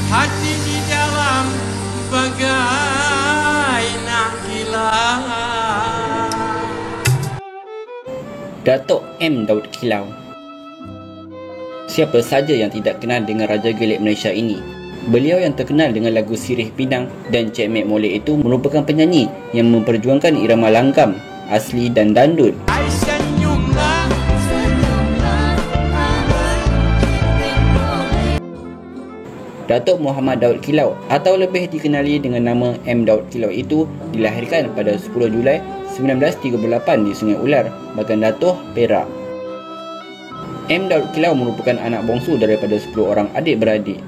Hati di dalam bagai nak gila. Datuk M. Daud Kilau. Siapa saja yang tidak kenal dengan Raja Gelik Malaysia ini? Beliau yang terkenal dengan lagu Sirih Pinang dan Cik Mek Molek itu merupakan penyanyi yang memperjuangkan irama langgam, asli dan dandut. Datuk Muhammad Daud Kilau atau lebih dikenali dengan nama M. Daud Kilau itu dilahirkan pada 10 Julai 1938 di Sungai Ular, Bagan Datoh, Perak. M. Daud Kilau merupakan anak bongsu daripada 10 orang adik-beradik.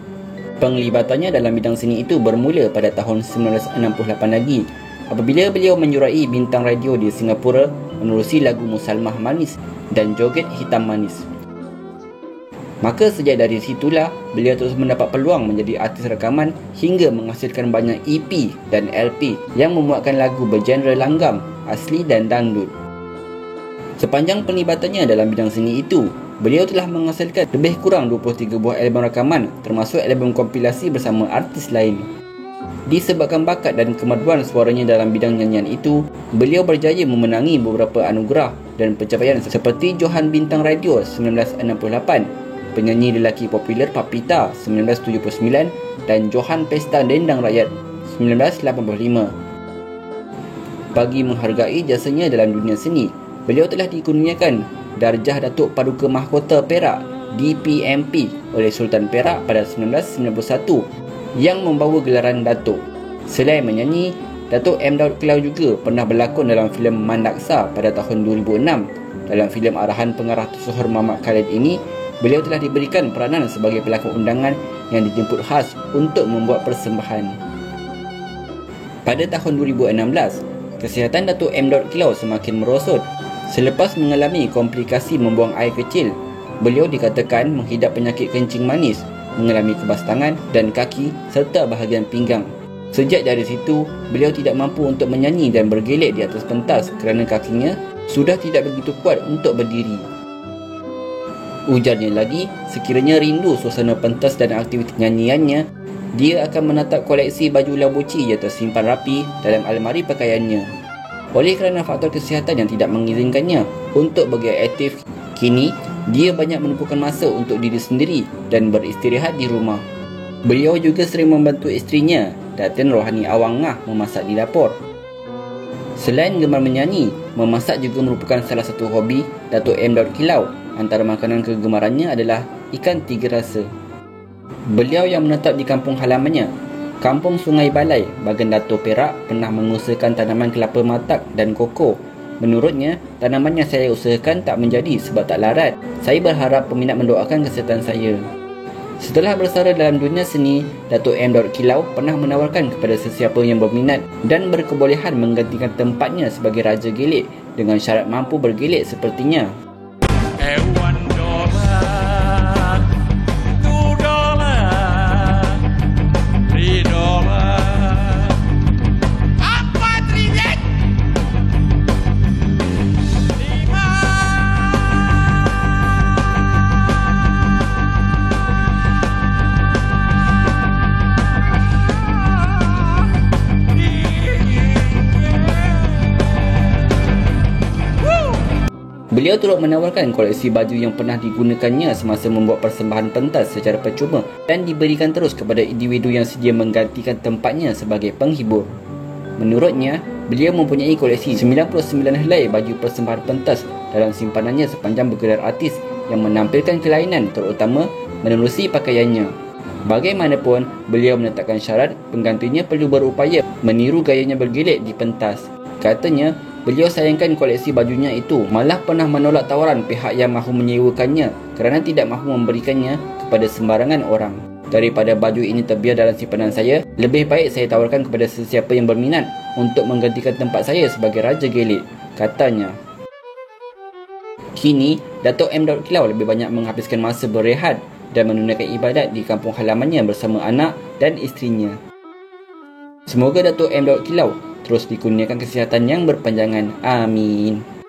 Penglibatannya dalam bidang seni itu bermula pada tahun 1968 lagi apabila beliau menyurai bintang radio di Singapura menerusi lagu Musalmah Manis dan Joget Hitam Manis. Maka sejak dari situlah beliau terus mendapat peluang menjadi artis rekaman hingga menghasilkan banyak EP dan LP yang memuatkan lagu bergenre langgam, asli dan dangdut. Sepanjang penglibatannya dalam bidang seni itu, beliau telah menghasilkan lebih kurang 23 buah album rakaman termasuk album kompilasi bersama artis lain. Disebabkan bakat dan kemajuan suaranya dalam bidang nyanyian itu, beliau berjaya memenangi beberapa anugerah dan pencapaian seperti Johan Bintang Radio 1968, penyanyi lelaki popular Papita 1979 dan Johan Pesta Dendang Rakyat 1985. Bagi menghargai jasanya dalam dunia seni, beliau telah dikurniakan darjah Datuk Paduka Mahkota Perak DPMP oleh Sultan Perak pada 1991 yang membawa gelaran Datuk. Selain menyanyi, Datuk M. Daud Kilau juga pernah berlakon dalam filem Mandaksa pada tahun 2006. Dalam filem arahan pengarah tersohor Muhammad Khalid ini, beliau telah diberikan peranan sebagai pelakon undangan yang dijemput khas untuk membuat persembahan. Pada tahun 2016, kesihatan Datuk M. Daud Kilau semakin merosot. Selepas mengalami komplikasi membuang air kecil, beliau dikatakan menghidap penyakit kencing manis, mengalami kebas tangan dan kaki serta bahagian pinggang. Sejak dari situ, beliau tidak mampu untuk menyanyi dan bergelek di atas pentas kerana kakinya sudah tidak begitu kuat untuk berdiri. Ujarnya lagi, sekiranya rindu suasana pentas dan aktiviti nyanyiannya, dia akan menatap koleksi baju labuci yang tersimpan rapi dalam almari pakaiannya. Oleh kerana faktor kesihatan yang tidak mengizinkannya untuk bergaya aktif, kini dia banyak menumpukan masa untuk diri sendiri dan beristirahat di rumah. Beliau juga sering membantu isterinya, Datin Rohani Awang Ngah, memasak di dapur. Selain gemar menyanyi, memasak juga merupakan salah satu hobi Datuk M. Daud Kilau. Antara makanan kegemarannya adalah ikan tiga rasa. Beliau yang menetap di kampung halamannya, Kampung Sungai Balai, Bagan Datoh, Perak, pernah mengusahakan tanaman kelapa matak dan koko. Menurutnya, tanaman yang saya usahakan tak menjadi sebab tak larat. Saya berharap peminat mendoakan kesihatan saya. Setelah bersara dalam dunia seni, Datuk M. Daud Kilau pernah menawarkan kepada sesiapa yang berminat dan berkebolehan menggantikan tempatnya sebagai Raja Gelik dengan syarat mampu bergelik sepertinya. Beliau turut menawarkan koleksi baju yang pernah digunakannya semasa membuat persembahan pentas secara percuma dan diberikan terus kepada individu yang sedia menggantikan tempatnya sebagai penghibur. Menurutnya, beliau mempunyai koleksi 99 helai baju persembahan pentas dalam simpanannya sepanjang bergelar artis yang menampilkan kelainan terutama menerusi pakaiannya. Bagaimanapun, beliau menetapkan syarat penggantinya perlu berupaya meniru gayanya bergelik di pentas. Katanya, beliau sayangkan koleksi bajunya itu, malah pernah menolak tawaran pihak yang mahu menyewakannya kerana tidak mahu memberikannya kepada sembarangan orang. Daripada baju ini terbiar dalam simpanan saya, lebih baik saya tawarkan kepada sesiapa yang berminat untuk menggantikan tempat saya sebagai Raja Gelit, katanya. Kini, Datuk M. Kilau lebih banyak menghabiskan masa berehat dan menunaikan ibadat di kampung halamannya bersama anak dan isterinya. Semoga Datuk M. Kilau terus dikurniakan kesihatan yang berpanjangan. Amin.